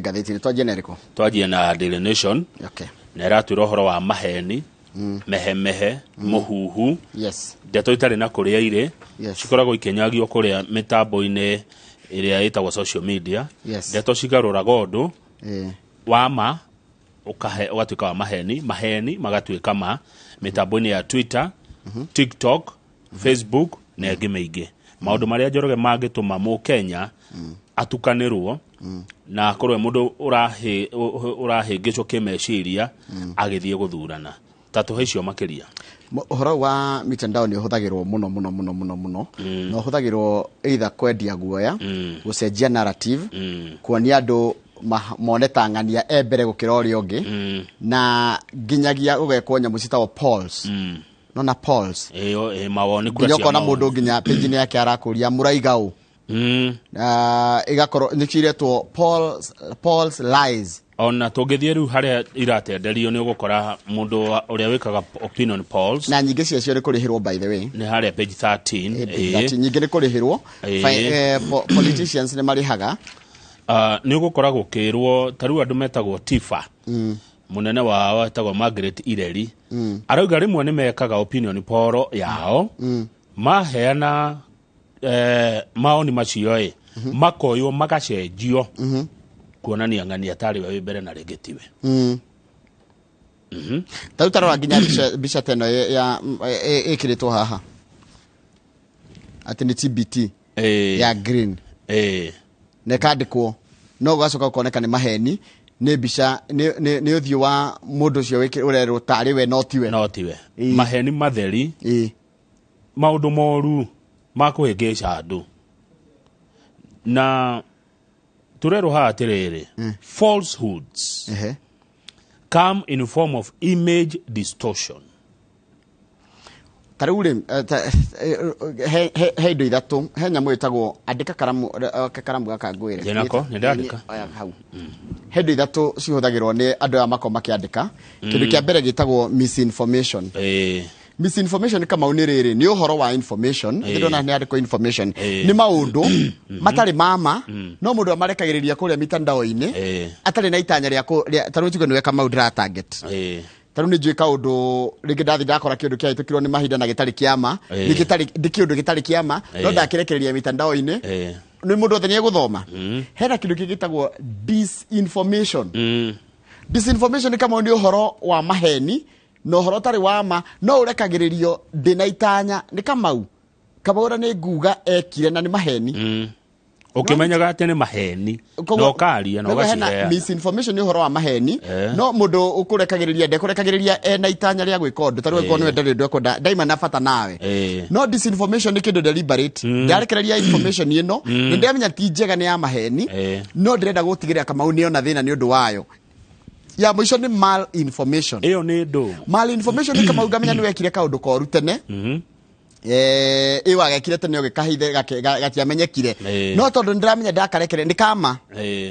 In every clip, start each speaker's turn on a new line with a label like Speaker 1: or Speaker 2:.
Speaker 1: Gatheti twaje neriko
Speaker 2: twaje na Daily Nation.
Speaker 1: Okay.
Speaker 2: Na iratwira uhoro wa maheni mehemehe muhuhu
Speaker 1: yes
Speaker 2: ndeto itari na kuria ire
Speaker 1: yes
Speaker 2: cikoragwo ikenyagio kuria mitambo-ine iria itagwo social media
Speaker 1: yes
Speaker 2: ndeto cigaruraga undu wama ugatuika wa maheni magatuika ma mitambo-ine ya Twitter TikTok Facebook na ingi maingi maundu maria njoroge mangituma mu Kenya atukanirwo na korwe mundu urahingicwo kimeciria agithie guthurana tatu hecio makiria
Speaker 1: uhoro wa mitandao ni uhuthagirwo muno na uhuthagirwo either kwendia guoya gucenjia narrative kuonia andu monetangania ebere gukira uri ungi na ginyagia ugekwo nyamu citagwo polls nona polls
Speaker 2: mawoni kura
Speaker 1: cia nyoko na mundu nginya page ni yake arakuria muraigao igakoro nikiretwo Paul's lies
Speaker 2: ona tungithie riu haria iratenderio ni ugukora mundu uria wikaga opinion polls
Speaker 1: na nyingi cia ri kurihirwo by the way
Speaker 2: ni haria page 13
Speaker 1: nyingi ni kurihirwo politicians ni marihaga
Speaker 2: ni ugukora gukirwo taru andu metagwo Tifa munene wao etagwo Margaret Ireri arauga rimwe ni mekaga opinion poll yao maheana maoni macio makoyo magacenjio kuonania ngani atari we mbere na regetiwe
Speaker 1: tarutaro nginya bica teno ya ikiritwo haha ati ni TBT ya green ne kandikwo no gacoka kuoneka ni maheni ni bica ni uthio wa mundu cio urerwo tari we notiwe
Speaker 2: maheni matheri maundu moru makuhingica andu na turero hatirere falsehoods come in form of image distortion.
Speaker 1: Tarure he ndo ithatu he nyamu itagwo andika karamu gakangwire
Speaker 2: jenako ndandika
Speaker 1: hau he ndo ithatu cihuthagirwo ni andu ya mako makiandika kindu kia mbere gitagwo misinformation misinformation kama uniriri ni uhoro wa information ndona ni andiko information ni maundu matari mama no mundu amarekagiriria kuria mitandao-ini atari na itanya ria taru tigo ni weka maundu ra target taru ni njwika undu ringi ndathi ndakora kindu kia itukirwo ni mahinda na gitari kiama ni gitari ndikindu gitari kiama no ndakirekereria mitandao-ini ni mundu othe ni guthoma hena kindu kigitagwo disinformation disinformation kama ni uhoro wa maheni no horo tari wama no urekagiririo ndina itanya ni kamau kabora ni nguga ekire na ni maheni
Speaker 2: ukimenyaga ati ni maheni no karia no gacirea
Speaker 1: misinformation ni horo wa maheni no mundu ukurekagiriria ndekurekagiriria na itanya ria gwika undu tari weko ni ndari ndekunda daima na fata nawe no disinformation ni kindu deliberate ndarekereria information ino ni ndamenya ti njega ni ya maheni no ndirenda gutigirira kamau ni ona thina ni undu wayo ya mwisho ni malinformation
Speaker 2: iyo ni ndo
Speaker 1: malinformation ni kama ugamenya ni wekire kaundu koru tene iwa gakire tene ogikahithe gatiamenyekire no tondu ndiramenya ndakarekere ni kama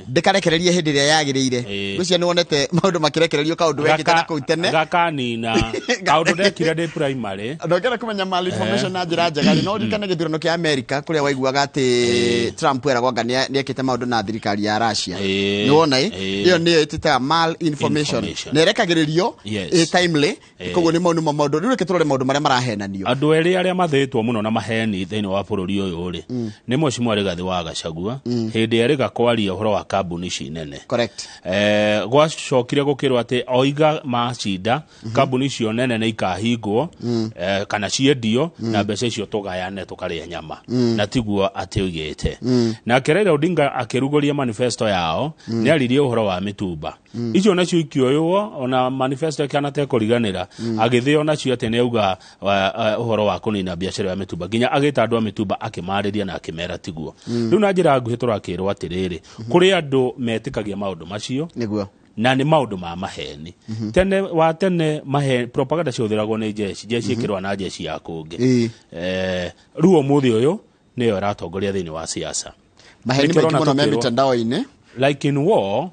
Speaker 1: ndikarekererie hindi ria yagirire gucia ni wonete maundu makirekererio kaundu wekite na kuu tene
Speaker 2: gakanina kaundu ndekire ndi primary
Speaker 1: ndogera kumenya malinformation na njira njega no ndikane githurano kia America kuria waiguaga ati Trump eragwa ngania ni ekite maundu na thirikari ya Russia ni wona iyo ni itita malinformation nerekagiririo timely koguo ni maundu riu kiturore maundu maria marahenanio
Speaker 2: andu eri aria mathetwo muno na maheni thiini wa bururi uyu uri ni Mheshimiwa Rigathi wa Gachagua hindi eri gakwaria uhoro wa kambuni cinene
Speaker 1: correct
Speaker 2: gwacokire gukirwo ati oiga macinda kambuni cio nene ni ikahingwo kana ciendio na mbeca icio tugayane tukaria nyama na tiguo ati ugite na Raila Odinga akirugoria manifesto yao ni aririe uhoro wa mitumba icio nacio ikioywo ona manifesto kana te kuriganira agithio nacio ati ni auga uhoro wa kunina biashara ya mitumba ginya agita andu a mitumba akimariria na akimera tiguo riu na njira nguhi turakirwo atiriri kuri andu metikagia maundu macio
Speaker 1: niguo
Speaker 2: na ni maundu ma maheni tene maheni propaganda ciuthiragwo ni jeshi ikirwa na jeshi ya kungi ruo muthi uyu niyo ratongoria thiini wa siasa
Speaker 1: maheni maitimo na mitandao-ini
Speaker 2: like in war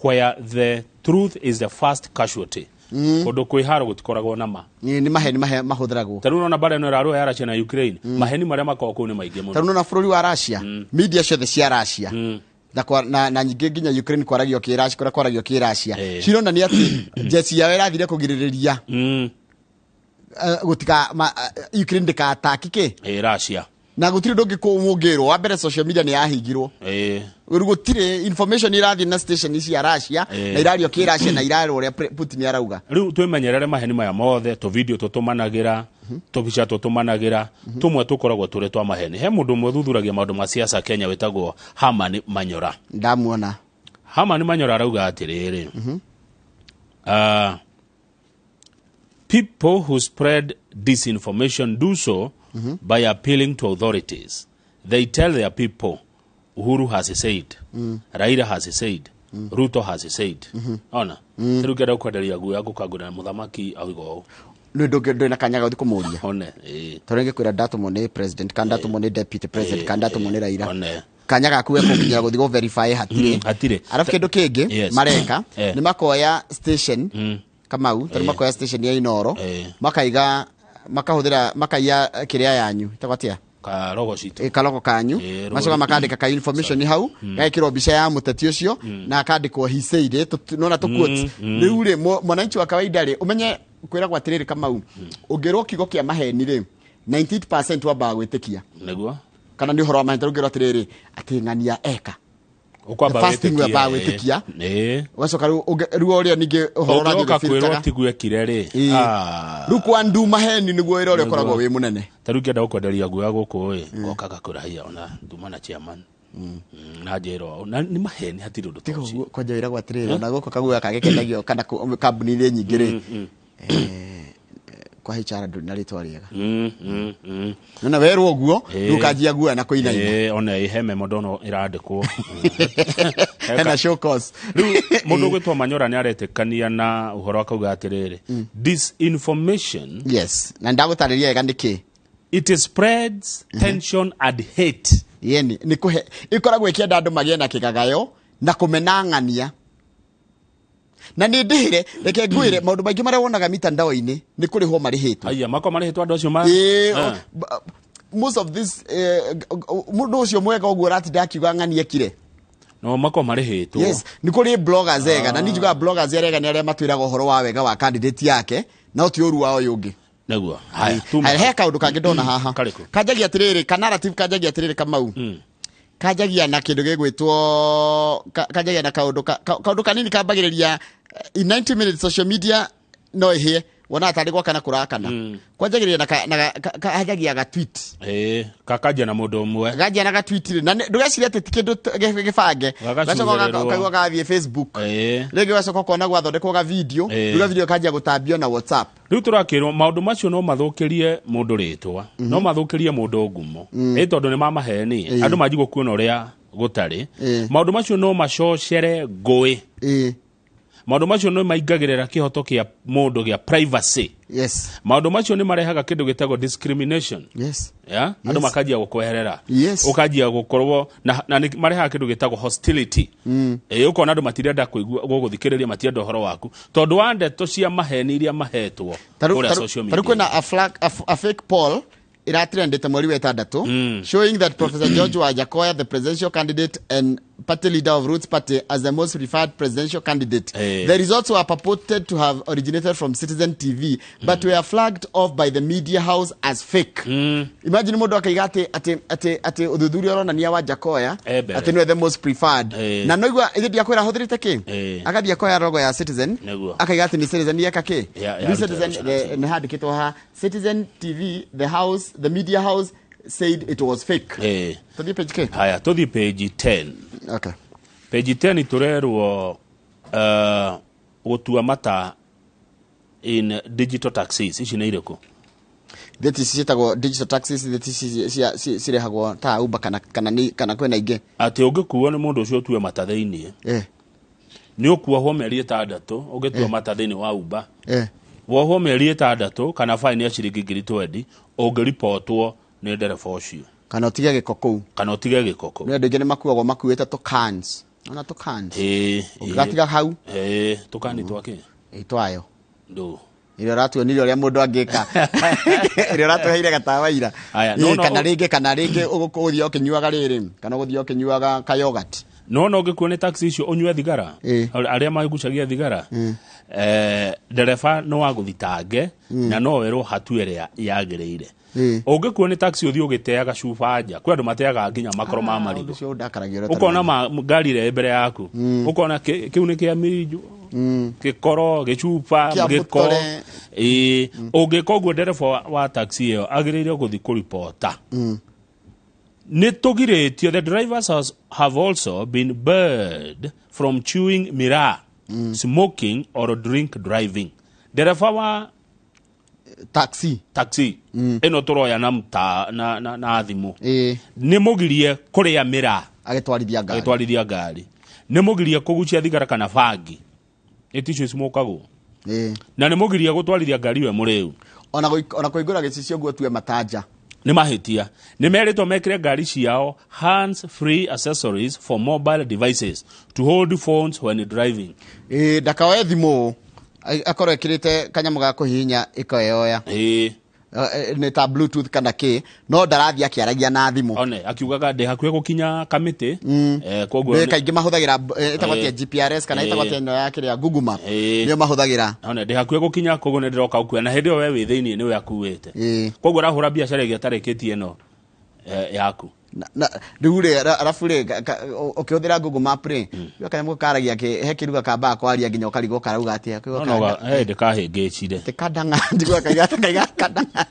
Speaker 2: where the truth is the first casualty Kodo kwiharo gutikoragwo na ma
Speaker 1: ni maheni mahuthiragwo
Speaker 2: taruno na bara no raro ya Russia na Ukraine maheni maria makoko ni maige muno
Speaker 1: taruno na bururi wa Russia media ciothe cia Russia na nyingĩ nginya Ukraine kwaragio kĩracia kũrĩa kwaragio kĩracia cironania atĩ jeshi yao ĩrathire kũgirĩrĩria gutika Ukraine ndikataki
Speaker 2: Russia
Speaker 1: na gutire ndungi kumungirwo wa mbere social media ni yahingirwo gutire information irathi na station cia Russia na irario ki Russia na iraro ria Putin arauga
Speaker 2: riu twimenyerere maheni maya mothe to video tutumanagira to bica tutumanagira tumwe tukoragwo turi twa maheni he mundu muthuthuragia maundu ma siasa Kenya wetagwo Hamani Manyora
Speaker 1: ndamuona
Speaker 2: Hamani Manyora arauga atiriri people who spread disinformation do so by appealing to authorities. They tell their people, Uhuru has said, Raila has said, Ruto has said. Ona, terugera ukwaderia guya gukagura muthamaki awigo.
Speaker 1: Ndo na kanyaga uthi kumuria.
Speaker 2: One,
Speaker 1: Torenge kwira datu mone president, kandatu mone deputy president, kandatu mone Raila. One. Kanyaga kuwe kuginya guthi go verify hatire. Hatire. Arafu kindu kingi mareka ni makoya station Kamau, tari makoya station ya iNooro. Makaiga makaiya kiria yanyu itakwatia
Speaker 2: ka logo citu
Speaker 1: ka logo kanyu macoka makandika ka information hau gaikirwo bica ya muteti ucio na akandikwo he said nona to quote riu ri mwananchi wa kawaida ri umenye kwira kwa tiriri Kamau ungirwo kigo kia maheni ri 98% wa bagwitikia
Speaker 2: neguo
Speaker 1: kana ni horo wa maheni ungirwo tiriri ati ngania eka
Speaker 2: ukwamba
Speaker 1: witikia wacoka ruo ria ninge horo radio
Speaker 2: gifirika tigwe kireri
Speaker 1: ru kwa ndu maheni niguo ira uri koragwo wi munene
Speaker 2: tarukia ndago kwenderia guya guku ngokaga kurahia ona ndumana chairman na jero na ni maheni hatiri undu tocio
Speaker 1: kwanja ira gwatirira na guko kaguya kagekendagio kana kambuni ri nyingi ri kwa hichara na ritwa riega nona weru oguo nukajia guya na kuinaina
Speaker 2: ona iheme modono irandikwo
Speaker 1: na show cause
Speaker 2: mundu gwitwa Manyora ni aretekania na uhoro akauga atiriri disinformation
Speaker 1: yes na ndagutariria ega ndiki
Speaker 2: it spreads tension and hate
Speaker 1: yeni ni kuhe ikoragwo ikienda andu magie na kigagayo na kumenangania na ni ndihire reke ngwire maundu maingi maria wonaga mitandao-ini ni kurihwo marihitwo
Speaker 2: aya mako marihitwo andu acio ma
Speaker 1: most of this mundu ucio mwega uguo ratinda akiuga ng'ania kire
Speaker 2: no mako marihitwo
Speaker 1: yes ni kuri bloggers ega na nijuga bloggers ega ni aria matwiraga uhoro wa wega wa candidate yake na utiuru wao yungi
Speaker 2: neguo haya
Speaker 1: he kaundu kangi ndona haha kajagia atiriri ka narrative kajagia atiriri Kamau kajagia na kindu gigwitwo kajagia na kaundu kanini kambagiriria in 90 minutes social media no ihie wona atari gwa kana kurakana kwajagiria na kajagia ga tweet
Speaker 2: kakaja na mundu umwe
Speaker 1: gaja na ga tweet na ndugeciria ati kindu gibange gacoka kaigwa gathie Facebook rege gacoka kona gwathondekwo ga video ruga video kajia gutambio na WhatsApp
Speaker 2: riu turakirwo maundu macio no mathukirie mundu ritwa no mathukirie mundu ngumo tondu ni mamaheni andu majigo kuona uria gutari maundu macio no macocere ngui maundu macio no maingagirira kihoto kia mundu gia privacy
Speaker 1: yes
Speaker 2: maundu macio ni marehaga kindu gitagwo discrimination
Speaker 1: yes
Speaker 2: andu makajia gukweherera
Speaker 1: ukajia
Speaker 2: gukorwo na ni marehaga kindu gitagwo hostility ukona andu matirenda kuigua guguthikiriria matirenda uhoro waku tondu wa ndeto cia maheni iria mahetwo uri social media
Speaker 1: taruko na a fake poll iratrendete mweri wa 6 showing that Professor George Wajakoya, the presidential candidate and party leader of Roots Party, as the most preferred presidential candidate. The results were purported to have originated from Citizen TV, but were flagged off by the media house as fake. Imagine modo akaiga ati uthuthuria uronania Wajakoya ati niwe the most preferred. Na noigwa ithi akwira huthirite ki akathi akoya logo ya Citizen akaiga ati ni Citizen yeka ki Citizen ni handikitwo ha Citizen TV, the media house said it was fake. Tuthi page ke
Speaker 2: haya tuthi page 10.
Speaker 1: Okay.
Speaker 2: Page 10 turerwo gutua mata in digital taxis ici ni iriko
Speaker 1: that is citagwo digital taxis that is cirehagwo ta Uber kana kwena inge
Speaker 2: ati ungikuo ni mundu ucio tuwe mata thiini ni ukuohwo meri 6 ungitua mata thiini wa Uber wohwo meri 6 kana fine ya ciringi 20 ungiripotwo ni ndereba ucio
Speaker 1: kana utige giko kou ni andu ingine makuagwo makuite to cans ona to cans ugatiga hau
Speaker 2: to cans twake
Speaker 1: itwayo
Speaker 2: ndo
Speaker 1: ile ratu ni ile mundu angika ile ratu heire gatawaira kana ringe ugukuthio kinyuaga riri kana guthio kinyuaga ka yogurt
Speaker 2: no ngikuone taxi icio unywe thigara aria maigucagia thigara ndereba no waguthitange na no werwo hatu ĩrĩa yagĩrĩire ungikuone taxi uthi ugiteaga cuba nja kwi andu mateaga nginya makoro ma marigo ukona ngari ire mbere yaku ukona kiu ni kia minju gikoro gicupa giko ungikoguo ndereba wa taxi iyo agiriire guthi kuripota Nitogiretio, the drivers have also been barred from chewing miraa, smoking or drink driving. Dereva wa
Speaker 1: taxi
Speaker 2: eno toroya na athimu ni mugirie kuria miraa agitwarithia ngari ni mugirie kugucia thigara kana bangi eticio smokago na ni mugirie gutwarithia ngari we muriu
Speaker 1: ona kuingura gicicio guo tue matanja
Speaker 2: ni mahitia ni merito mekire ngari ciao hands free accessories for mobile devices to hold phones when driving
Speaker 1: ndakawe thimu akoro ekirite kanyamu ga kuhinya ikoyoya ni ta bluetooth kana ke no ndarathia kiaragia na thimu
Speaker 2: one akiugaga ndi hakuhe gukinya kamiti
Speaker 1: koguo kaingi mahuthagira itabatia GPS kana itabatia no ya kiria Google Map nio mahuthagira
Speaker 2: one ndi hakuhe gukinya koguo ni ndiroka ukua na hindi we wi thiini ni we akuwete koguo rahura biashara igi atareketie no yaku
Speaker 1: na riure arafu ri ukihũthĩra Google Map ri kanyamu karagia he kiruga kamba kwaria nginya ukarigo karauga atia
Speaker 2: no ndikahĩngĩcire
Speaker 1: tikadanga ndigwa kaiga kadanga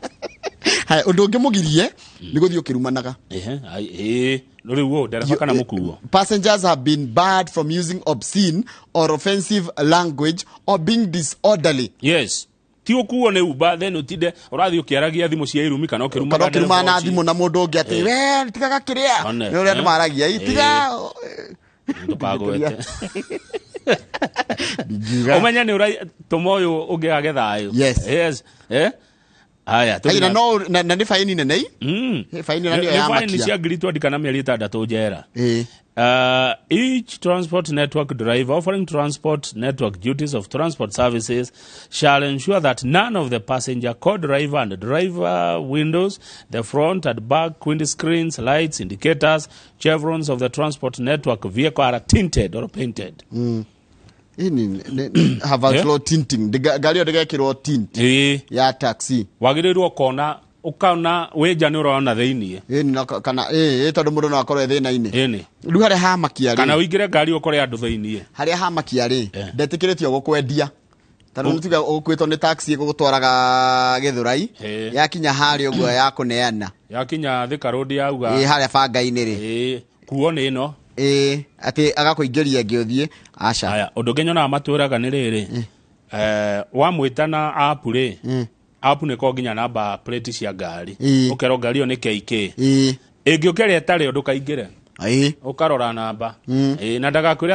Speaker 1: hai undu ngimugirie ni guthii ukirumanaga
Speaker 2: no riu ndereba kana mukuo
Speaker 1: passengers have been barred from using obscene or offensive language or being disorderly.
Speaker 2: Yes, ti ukuo ne uba then utide urathi ukiaragia thimu cia irumi kana
Speaker 1: ukiruma na thimu na mundu ungi ati we tigaga kiria ni uria ndu maragia itiga
Speaker 2: ndukagwete omenya ni urai tomoyo ungiage thayo.
Speaker 1: Yes
Speaker 2: aya
Speaker 1: ina no na ni faini nene faini na ndio ya makia
Speaker 2: faini cia ngiri 20 kana mieri 6 njera each transport network driver offering transport network duties of transport services shall ensure that none of the passenger co-driver and driver windows, the front and back windscreens, lights, indicators, chevrons of the transport network vehicle are tinted or painted.
Speaker 1: Have a slow tinting gari odegekirwo tint ya taxi
Speaker 2: wagirirwo kona ukana weja ni urona thiini
Speaker 1: kana tondu mundu no akorwe thina-ini riu haria hamakia
Speaker 2: kana uingire ngari ukore andu thiini
Speaker 1: haria hamakia ri ndetikiritio gukwendia tondu ntiga ukwitwo ni taxi gugutwaraga Githurai yakinya hari uguo ya kuneana
Speaker 2: yakinya Thika Road yauga
Speaker 1: haria banga-ini ri
Speaker 2: kuo ni no
Speaker 1: ati agakuingeria ngiothie aca
Speaker 2: haya undu ngenyona maturaga ni riri wamwita na app ri app ni ko nginya namba plate cia ngari ukero ngari yo ni KK ingi ukere etari undu kaingire ukarora namba na ndagakwire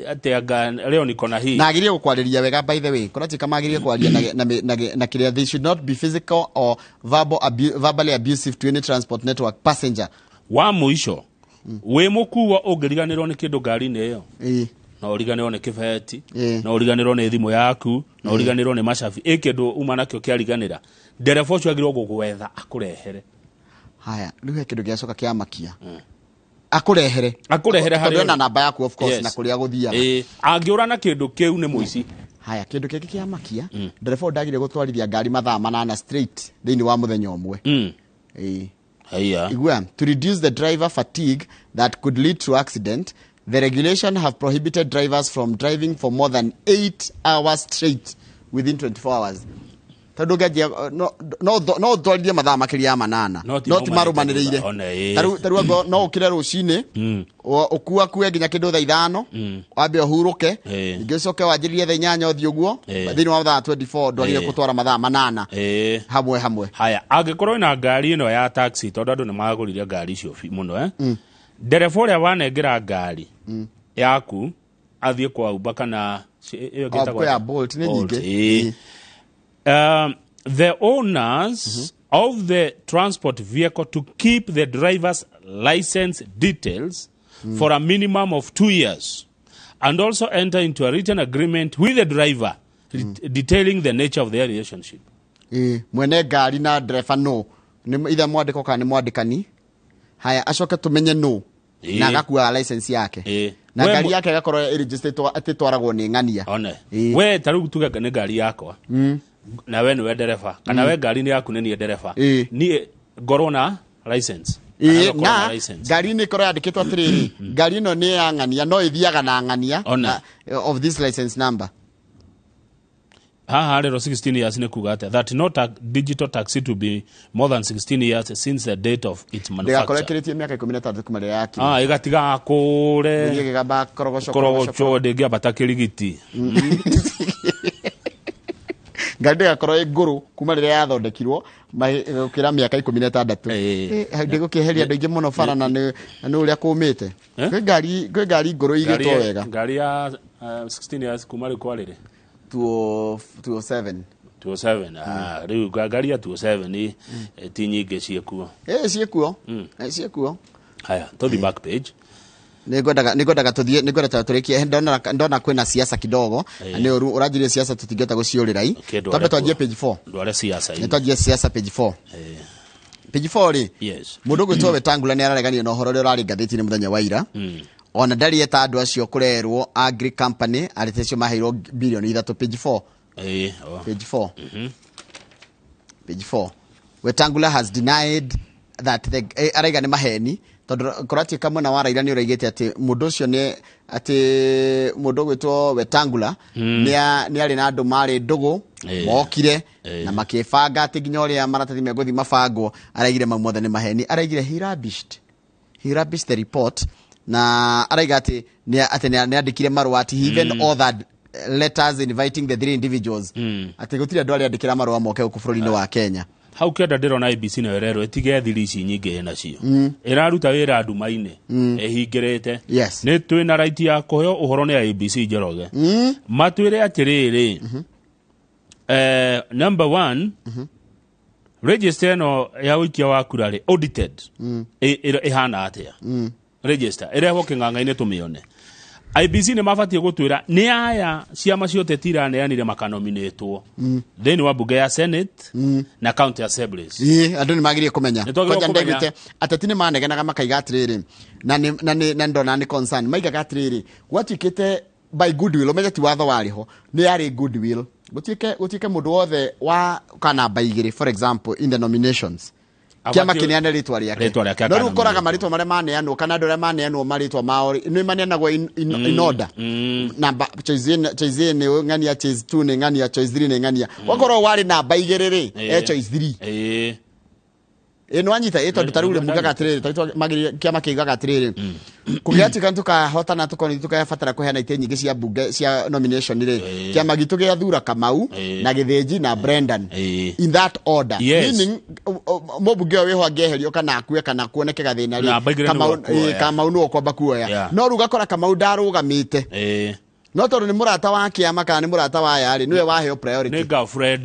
Speaker 2: ati aga leo niko na hii
Speaker 1: nagirie gukwariria wega by the way kona tika magirie kwaria na kiria they should not be physical or verbally abusive to any transport network passenger
Speaker 2: wa muico we mukuo ungiriganirwo ni kindu ngari-ini iyo no uriganirwo ni kibeti no uriganirwo ni thimu yaku no uriganirwo ni macabi ikindu uma nakio kiariganira ndereba ucio agirwo gugwetha akurehere
Speaker 1: haya riu kindu giacoka kiamakia akurehere
Speaker 2: hari
Speaker 1: na namba yaku of course na kuria guthiaga
Speaker 2: angiura na kindu kiu ni muici
Speaker 1: haya kindu kiki kiamakia ndereba ndagire gutwarithia ngari mathaa 8 straight thiini wa muthenya umwe
Speaker 2: Igua,
Speaker 1: to reduce the driver fatigue that could lead to accident, the regulation have prohibited drivers from driving for more than 8 hours straight within 24 hours. Tondu gaje no twarithia mathaa makiria manana no ti marumaniriire taru no ukire rucini ukua kue nginya kindu thaa 5 wambe uhuruke ngicoke wanjiririe thaa 8 uthi uguo thiini wa mathaa 24 ndwarire gutwara mathaa manana hamwe
Speaker 2: haya angikorwo ina ngari ino ya taxi tondu andu ni magurire ngari icio muno ndereba uria wanengera ngari yaku athie kwa Uber kana iyo gitagwo
Speaker 1: ya Bolt ni nyingi
Speaker 2: the owners of the transport vehicle to keep the driver's license details for a minimum of 2 years and also enter into a written agreement with the driver detailing the nature of their relationship.
Speaker 1: Mwene ngari na driver no ni ithe mwandiko kana ni mwandikani haya acoke tumenye no na agakua license yake na ngari yake gakorwo registered atitwaragwo ni ng'ania
Speaker 2: one we taru tuga ne ngari yakwa na we ni dereva kana we ngari ni yaku ni dereva ni ngorwo license
Speaker 1: na ngari ni korwo yandikitwo atiriri ngari no ni ya ng'ania no ithiaga na ng'ania of this license number
Speaker 2: rero 16 years ne kugata that not a digital taxi to be more than 16 years since the date of its manufacture.
Speaker 1: Ndagakorekeretie miaka 13 kuma rĩa yaki.
Speaker 2: Igatiga kure.
Speaker 1: Ngigaba korogoco
Speaker 2: ndingi abata kirigiti.
Speaker 1: Ngande gakorwo nguru kuma rĩrĩa yathondekirwo gukira miaka 16. Ndigukiheria andũ aingĩ mũno bara na nĩ ũrĩa kũmĩte. Kwĩ ngari nguru igĩtwo wega.
Speaker 2: Ngari ya 16 years kuma rĩkwa rĩrĩ
Speaker 1: 207
Speaker 2: riu ngari ya 207 ni ti nyingĩ ciekuo
Speaker 1: ciekuo
Speaker 2: haya to the back page
Speaker 1: nĩngwendaga tũrĩkie ndona kwĩna siasa kidogo nĩ ũranjirie siasa tũtingĩhota gũciũrĩrai twambe twanjie page 4
Speaker 2: ndware siasa
Speaker 1: nĩ twanjie siasa page 4 page 4 rĩ mũndũ gwĩtwo Wetangula nĩ arareganire na ũhoro ũrĩa ũrarĩ ngathĩti-inĩ mũthenya wa ira ona ndari eta andũ acio kũrerwo agri company arĩtecio maheirwo bilioni 3 page 4 page 4 page 4 Wetangula has denied that the araiga nĩ maheni tondũ korati kamwe na waraira nĩ ũraigĩte atĩ mũndũ ũcio nĩ atĩ mũndũ gwĩtwo Wetangula nĩ arĩ na andũ marĩ ndũgũ mokire na makĩbanga atĩ nginya ũrĩa maratathi megũthi mabangwo araigire mau mothe nĩ maheni araigire he rubbished the report na araiga ati nĩ andikire marũa ati even all that letters inviting the three individuals ati gutire andũ arĩa andikira marũa moke gũkũ bũrũri-inĩ wa Kenya
Speaker 2: hau kenda ndĩrona IBC na werero etige thiri ici nyingĩ nacio ĩraruta wĩra nduma-inĩ ehingĩrĩte nĩ twĩna right ya kũheo ũhoro nĩ IBC Njoroge matwĩre atĩrĩrĩ number 1 register no ya ũikia wa kura rĩ audited ihana atĩa register ireho king'ang'a-inĩ tũmĩone IBC nĩ mabatie gũtwĩra nĩ aya ciama ciothe tiraneanire makanominĩtwo thĩinĩ wa bunge ya Senate na county assemblies
Speaker 1: andũ nĩ magĩrĩire kũmenya kwanja ndegĩte ateti nĩ manegenaga makaiga atĩrĩrĩ na ndona nĩ concern maigaga atĩrĩrĩ gwatuĩkĩte by goodwill ũmenye ti watho warĩho nĩ yarĩ goodwill gũtuĩke mũndũ wothe wa kana igĩrĩ for example in the nominations kiama kĩneane rĩtwa rĩake no rĩu ũkoraga marĩtwa marĩa maneanwo kana andũ arĩa maneanwo marĩtwa mao nĩ maneanagwo in order namba choice nĩ ng'ania choice 2 nĩ ng'ania choice 3 nĩ ng'ania wakorwo warĩ namba igĩrĩ rĩ choice 3 eno anyita tondũ tarĩu rĩ mugaga atĩrĩrĩ magĩrĩire kiama kĩigaga atĩrĩrĩ kũgĩatika tukahotana tukabatara kũheana itĩ nyingĩ cia bunge cia nomination rĩ kiama gitu gĩathura Kamau na Gĩthĩnji na Brendan in that order meaning mũbunge ũyũ wĩho angĩeherio kana akue kana kuoneke gathĩna rĩ Kamau nĩ ũkwamba kuoya no rĩu gakora Kamau ndarũgamĩte no tondũ nĩ mũrata wa kĩama kana nĩ mũrata wa yarĩ nĩwe waheo priority
Speaker 2: nĩ girlfriend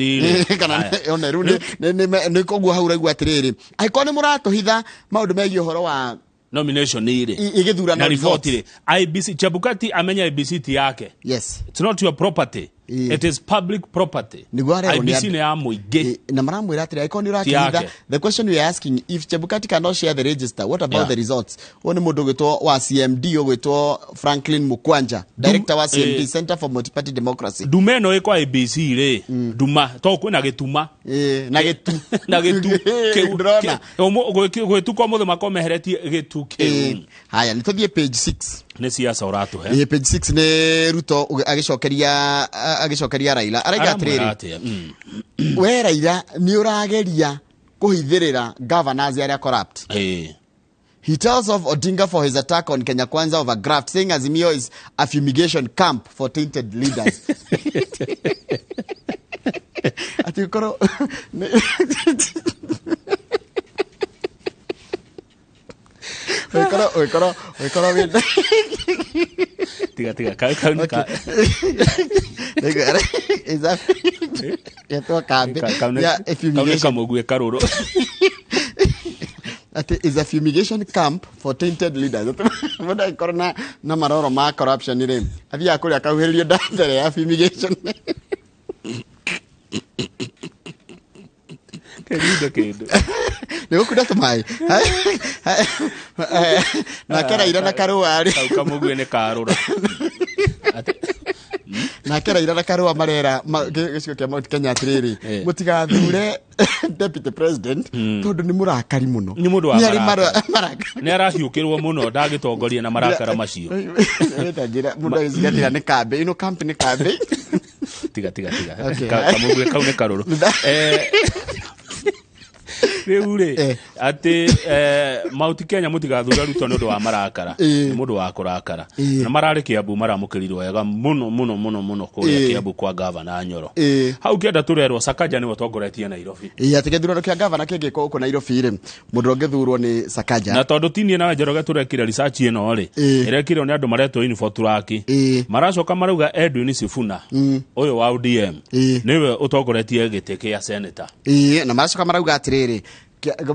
Speaker 1: kana ona rĩu nĩ koguo hau raigua atĩrĩrĩ angĩkorwo nĩ mũratũhitha maũndũ megiĩ ũhoro wa
Speaker 2: nomination ire
Speaker 1: igithura
Speaker 2: na report ire IBC Chebukati amenya IBC ti yake it's not your property it is public property IBC ni ya muingi
Speaker 1: na maramwira atiri angĩkorwo nĩ ũrakitha the question we are asking if Chebukati cannot share the register what about the results one mũndũ gwĩtwo wa CMD gwĩtwo Franklin Mukwanja director wa CMD Center for Multi-Party Democracy
Speaker 2: dumeno ĩkwa IBC ire duma to kwĩna gĩtuma
Speaker 1: na gĩtu
Speaker 2: kĩndrona gwĩtukwa mũthĩ makomeheretie gĩtu kĩu
Speaker 1: haya nĩtũthiĩ page 6
Speaker 2: nĩ siasa ũratũhe
Speaker 1: page 6 nĩ Ruto agĩcokeria Raila araiga atĩrĩrĩ we Raila nĩ ũrageria kũhithĩrĩra governors arĩa corrupt he tells of Odinga for his attack on Kenya Kwanza over graft saying Azimio is a fumigation camp for tainted leaders atikoro Oikoro wenda
Speaker 2: tiga kaunika
Speaker 1: eza yato kambe ya
Speaker 2: fumigation mugue karuru
Speaker 1: ati is a fumigation camp for tainted leaders wanda corona na maroro ma corruption ire athi akuri akahuherio ndare ya fumigation
Speaker 2: Kendo.
Speaker 1: Nigukunda tumai. Na kera ira na karua ari.
Speaker 2: Kamugue ne karura.
Speaker 1: Na kera ira na karua marera gĩcigo kĩa Mount Kenya atiriri mutigathure deputy president tondu ni murakari muno
Speaker 2: ni mundu wa marakara ni arahiukirwo muno ndagitongoria na marakara macio
Speaker 1: etajira mundu azigatira ni kambe ino company kambe
Speaker 2: tiga kamugue kau ne karuru Reure ati Mount Kenya mutigathura ruto ndu wa marakara ni mundu wa kurakara na marari Kiambu maramukirirwo wega muno kuria Kiambu kwa governor Nyoro hau kienda turerwo Sakaja ni watongoretie Nairobi
Speaker 1: ati githurano kia governor kingiko huko Nairobi ri mundu ngithurwo ni Sakaja
Speaker 2: na tondu tinie na Njoroge turekire research ino ri irekire ni andu maretwo info turaki maracoka marauga Edwin Sifuna uyu wa ODM niwe utongoretie gite kia senator
Speaker 1: na maracoka marauga atiriri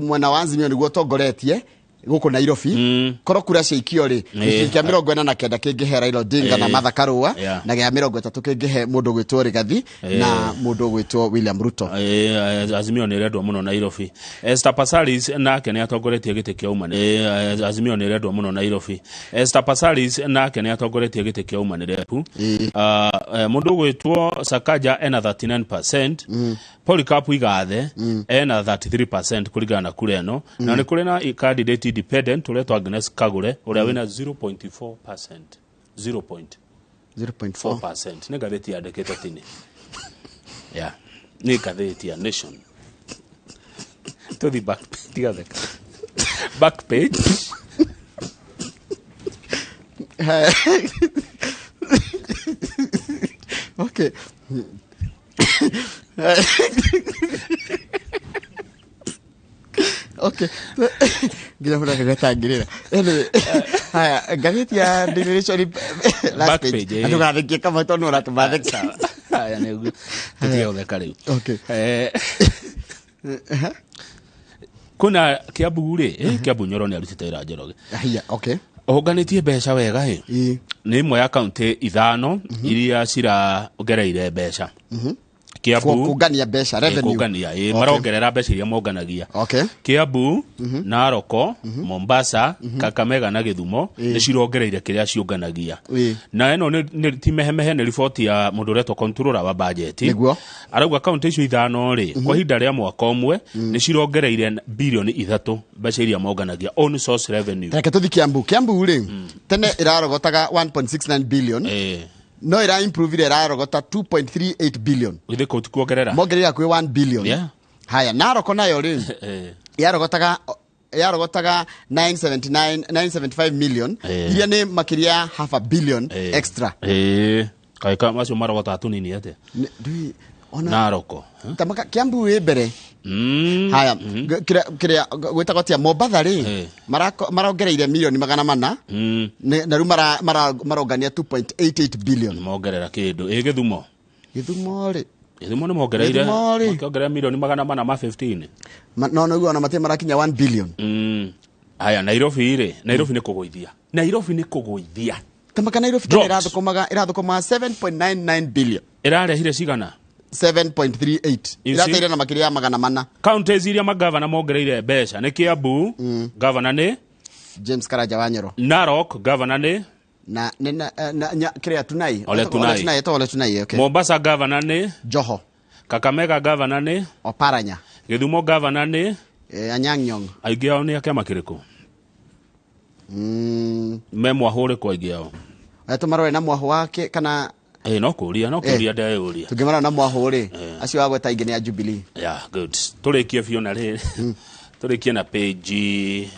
Speaker 1: mwana wa Azimio niguo tongoretie guku Nairobi koro kura ciikio ri kia 49 kingihe Raila Odinga na Martha Karua na gia 30 kingihe mundu gwitwo Rigathi na mundu gwitwo William Ruto
Speaker 2: Azimio ni rendwa muno Nairobi Esther Passaris nake ni atongoretie gite kia umanire Azimio ni rendwa muno Nairobi Esther Passaris nake ni atongoretie gite kia umanire mundu gwitwo Sakaja ena 39% Polycarp Igathe ena 33% kulingana na kura eno na ni kuri na candidate independent uretwa Agnes Kagure uria wina 0.4% 0.4% ni gatheti ya deketa tini ni gatheti ya Nation to the back page
Speaker 1: okay okay gila muna kagatangirira haya gazeti ya Nation last page atugathikia kama tono uratumatheka
Speaker 2: haya ni tutia utheka riu
Speaker 1: okay
Speaker 2: kuna Kiambu ri Kiambu Nyoro ni arutite ira Njoroge
Speaker 1: haya okay
Speaker 2: oganitie mbeca wega ni imwe ya county ithano iria cira ongereire mbeca Kiambu
Speaker 1: kugania mbeca revenue
Speaker 2: kugania marongerera mbeca iria monganagia Kiambu Naroko Mombasa Kakamega na Githumo ni cirongereire kiria cionganagia na eno ni timehemehe ni report ya mundu retwo controller wa budget arauga county icio ithano ri kwa hinda ria mwaka umwe ni cirongereire bilioni 3 mbeca iria monganagia on source revenue
Speaker 1: reke tuthi Kiambu ri tene irarogotaga 1.69 billion no ira improve ile rarogota 2.38 billion
Speaker 2: ithe ko tukuongerera
Speaker 1: mongerera kwi 1 billion haya Naroko nayo ri yarogota 975 million iria ni makiria half a billion extra
Speaker 2: kai kama macio marogota tunini ate Naroko
Speaker 1: tamaka Kiambu mbere haya kire gwetagotia Mombasa ri marongereire milioni 400 na ru marongania 2.88 billion
Speaker 2: mongerera kindu Githumo
Speaker 1: ri
Speaker 2: Githumo ni mongereire mongerera milioni 415
Speaker 1: no ona mate marakinya 1 billion
Speaker 2: haya Nairobi ri Nairobi ni kugoithia
Speaker 1: tamaka Nairobi irathukumaga 7.99 billion
Speaker 2: irarehire cigana
Speaker 1: 7.38 irateire na makiria 400
Speaker 2: counties iria magavana mongereire mbeca ni Kiambu governor ni
Speaker 1: James Karaja wa Nyoro
Speaker 2: Narok governor ni
Speaker 1: na kiria Tunai
Speaker 2: Ole
Speaker 1: Tunai okay
Speaker 2: Mombasa governor ni
Speaker 1: Joho
Speaker 2: Kakamega governor ni
Speaker 1: Oparanya
Speaker 2: Githumo governor ni
Speaker 1: Anyang' Nyong'o
Speaker 2: aingi ao ni akema kiriku memwahure kwa aingi ao
Speaker 1: tumarore na mwaho wake kana
Speaker 2: no kuria ndeuria
Speaker 1: tungimara na mwaho ri acio agweta ingi ni a Jubilee
Speaker 2: good turikie fiona ri turikie na page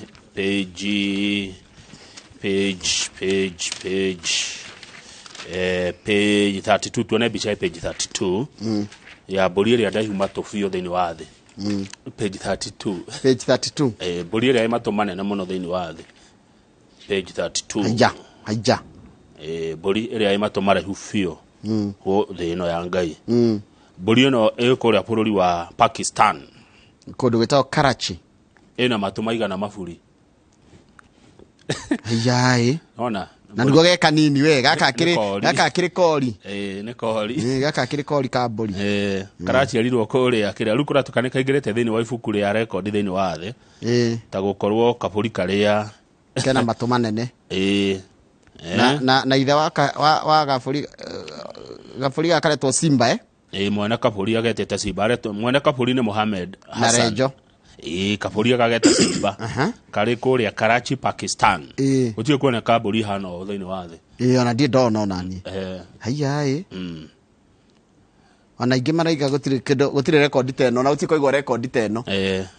Speaker 2: 32 tuone bicha page 32 ya mburi ria ndaiuma tofio thini wa thi page 32 mburi ria imatu manene muno thini wa thi page 32
Speaker 1: haija
Speaker 2: mburi ria imatu maraihu fio ho thino ya Ngai mburi ino ikuria bururi wa Pakistan
Speaker 1: kundu gwetagwo Karachi
Speaker 2: ina matu maigana maburi
Speaker 1: yai
Speaker 2: ona
Speaker 1: Na niguo ge kanini we gaka akiri kori.
Speaker 2: Nĩ kori.
Speaker 1: Gaka akiri kori ka mburi.
Speaker 2: Karaciarirwo kũrĩa kĩrĩa rĩu kũratuka nĩ kaingĩrĩte thĩinĩ wa ibuku rĩa rekondi thĩinĩ wa thĩ. Ta gũkorwo kabũri karĩa
Speaker 1: kena matũ manene. Na ithe wa gabũri gakaretwo Simba
Speaker 2: mwene kabũri agetete Simba. Mwene kabũri nĩ Mohamed Hassan.
Speaker 1: Na Rejo.
Speaker 2: Kabũri agageta Simba. Karĩ kũrĩa Karachi, Pakistan. Gũtirĩ kuoneka mbũri hana o thĩinĩ wa thĩ.
Speaker 1: Ona ndiĩ ndona onani. Haiya ona ingĩ maraiga gũtirĩ rekondi teno na gũtirĩ kũigwo rekondi teno.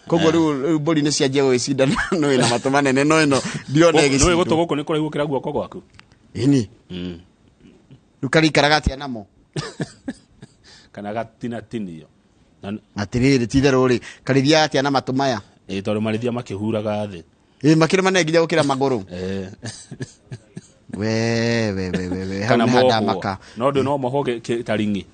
Speaker 1: Koguo rĩu mbũri nĩ cianjia gũgĩcindana no ĩna matũ manene no ĩno ndiona ĩgĩcinda. Nĩ gũtũ gũkũ nĩ kũraihu gũkĩra guoko gwaku. Ĩni. Rĩu karĩikaraga atĩa namo.
Speaker 2: Kana gatinatinio.
Speaker 1: Atirĩrĩ ti therũ rĩ karĩthia atĩa na matũ maya.
Speaker 2: Tondũ marĩthia makĩhuraga thĩ.
Speaker 1: Makĩrĩ manene nginya gũkĩra magũrũ. We
Speaker 2: kana moho no ndĩ no moho taringi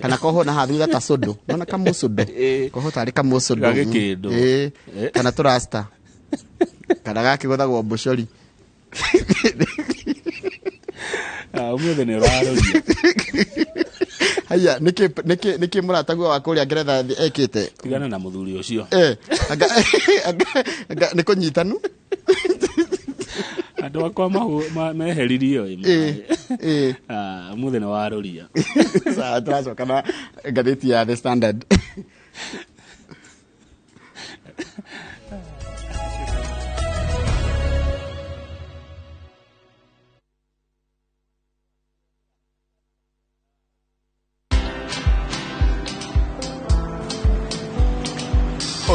Speaker 1: kana koho na hathutha ta sodo nona kama sodo koho tarĩ kama sodo
Speaker 2: gagĩkĩndũ
Speaker 1: kana tũrasta kana gakĩgothagwo mbucori.
Speaker 2: Ũmũthĩ nĩ ũraroria.
Speaker 1: Haya nĩkĩ mũrataguo wa kũrĩa Ngeretha ekĩte.
Speaker 2: Tigana na mũthuri ũcio.
Speaker 1: Nĩ kũnyitanu.
Speaker 2: Andũ akwa meheririo mũthĩ nĩ waroria.
Speaker 1: Tũracoka na ngathĩti ya The Standard.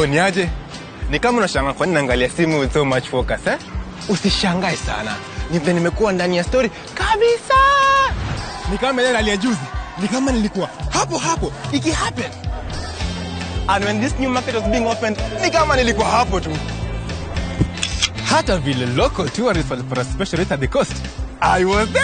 Speaker 3: Niaje? Ni kama unashangaa kwa nini naangalia simu with so much focus Usishangae sana. Nimekuwa ndani ya story kabisa. Ni kama ile alia juzi. Ni kama nilikuwa hapo iki happen. And when this new market was being opened, ni kama nilikuwa hapo tu. Hata vile local tourists for a special rate at the coast. I was there.